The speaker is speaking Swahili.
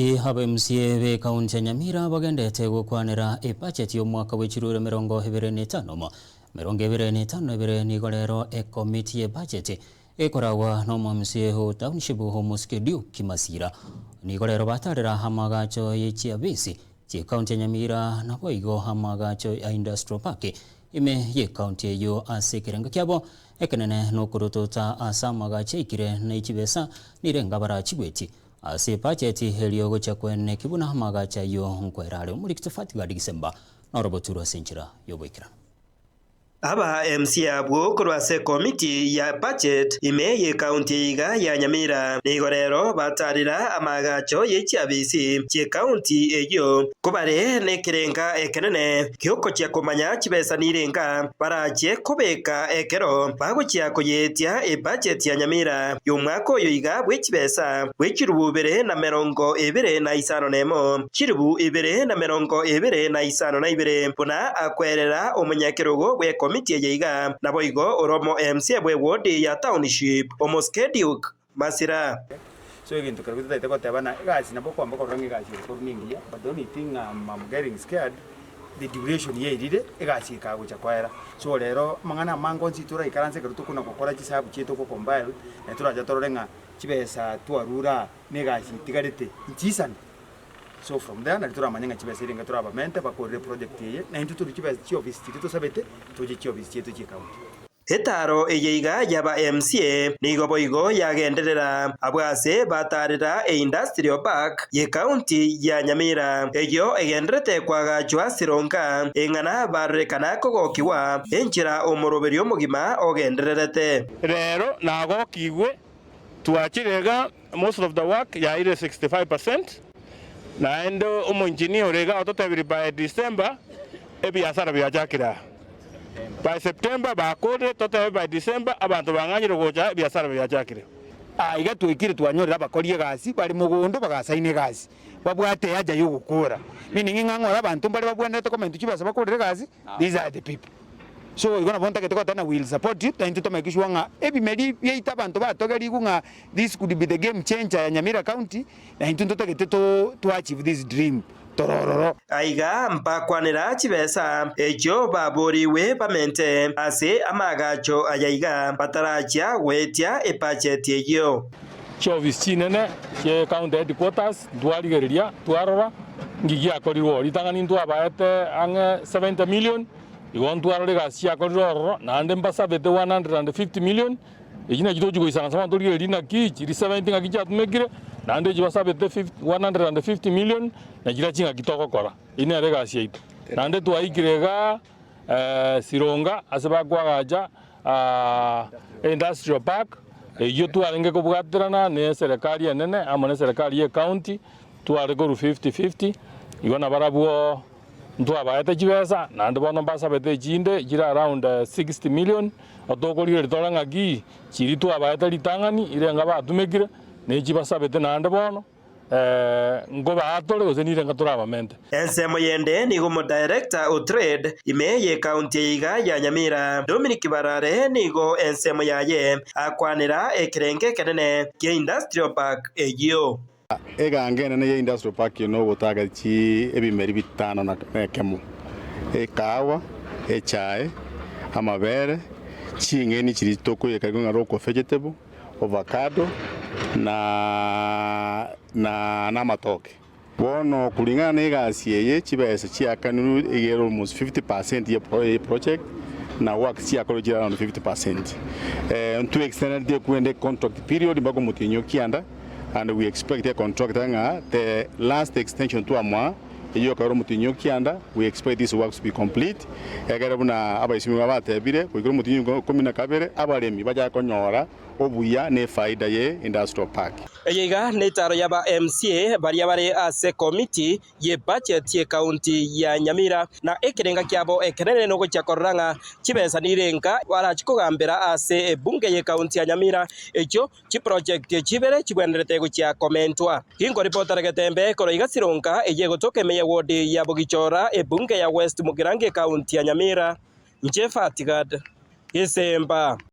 Haba MCA we kaunti ya Nyamira bagendete gukwanira budget y'omwaka w'ekirure 2025 2025 nigorero committee budget ekoragwa no MCA ho township ho Muskedio Kimasira nigorero batarira hamagacho y'ekiabisi ki kaunti ya Nyamira na boigo hamagacho ya industrial park ime ye kaunti yo asekirenga kyabo ekenene no kurutota asamagacho ikire na ikibesa nirenga bara chibweti ase pacheti heliogo chakwene kibuna hamagacha yo nkwerare muri kitafatiga Disemba na roboturo senchira yoboikira aba MCA abwo kurwase committee ya budget imeye county ya Nyamira nigorero batarira amagacho y'ekiabisi ki county eyo kubare nekirenga ekenene kyoko kya kumanya kibesa nirenga baraje kubeka ekero bagukiya kuyetia budget ya Nyamira y'umwaka yoyiga bw'ekibesa bw'ekirububere na 25 kiribu 225 buna akwerera omunyakirogo bwe committee yeiga na boigo oromo MCA bwe ward ya township Muskedio Masira so igintu karabita ite kotabana gasi nabo kwamba korangi gasi ko ningia but the only thing I'm getting scared the duration yeirire gasi kago chakwera so rero mangana mango nsitura ikaranse karuto kuna kokora chisabu chito ko combine turaja tororenga chibesa twarura ne gasi tigarite ntisana. So from there natura manyanga chibesa irenga turaba mente bakore project ye na into turi chibesa chi office tito sabete toje chi office chetu chi county hetaro eyeiga yaba MCA nigo boigo yagenderera abwase batarira industrial park ye county ya Nyamira eyo egenderete kwagachwa sironka engana barekana kogokiwa enchira omoroberio mugima ogendererete rero nago kigwe tuachirega most of the work ya ire 65% na endo engineer rega ototebiri by December ebiasara byajakira by September bakore totabe by December abantu banganyiro goja biasara byajakire iga twikire twanyorera bakorie gasi bari mugondo bagasaine gasi babwate aja yo gukura meaning ngangora abantu bari babwanete comment kibasa bakorere gasi these are the people so you're going to want to get a will support it and to make sure nga ebimeri yeita abantu batogeri kunga this could be the game changer ya Nyamira county na into to achieve this dream torororo aiga mpakwanira chibesa ejo baboriwe pamente ase amagacho ayaiga bataracha wetia budget eyo chovis chinene che county headquarters dualigeria tuarora ngigi akorirwo litangani nduabaete ange 70 million igon tuarore gasi akoriro nande mbasa bete 150 million ejina jitoju goisanga sama tori lina ki chiri 70 ngakija tumekire nande jibasa bete 150 million na jira chinga kitoko kora ine re gasi ito nande tuaikirega sironga aseba kwagaja industrial park eyo tuarenge kubwaterana ne serikali enene amone serikali ye county tuarego 50-50 igona barabuo ntuabaete chibesa nande bono mbasa bete chinde jira around 60 million otokori ritoranga gi chiri tuabaete litangani irenga batumekire ne chibasa bete nande bono ngoba atole gozenire ngaturaba mente ensemo yende nigo mo director o trade imeye county iga ya Nyamira Dominic Barare nigo ensemo yaye akwanira ekrenge kenene ke industrial park eyo egangene ne industrial park no gotaga chi ebimeri bitano na kemu ekawa echai amabere chingeni chiri toko yekagonga roko vegetable avocado na matoke bono kulingana ne gasi ye chibesa chiakanuru egero almost 50% ye project na work chiakology around 50% to extend the contract period bago mutinyo kianda and we expect a contract the last extension to amwa iyo karo mutinyo kianda we expect this works to be complete egarabuna abaisimi babatebire kwigiro mutinyo komina kabere abaremi baja konyora obuya ne faida ye industrial park eyega netaro yaba MCA bari abare ase committee ye budget ye county ya Nyamira na ekirenga kyabo ekenene no gochakoranga chibesa nirenga barachikogambera ase bunge ye county ya Nyamira echo chi project chibere chibwenderete gochia commentwa kingo reporter getembe koro igasironka eyego tokemeye ward ya Bogichora bunge ya West Mugirange county ya Nyamira Njefa Tigad Disemba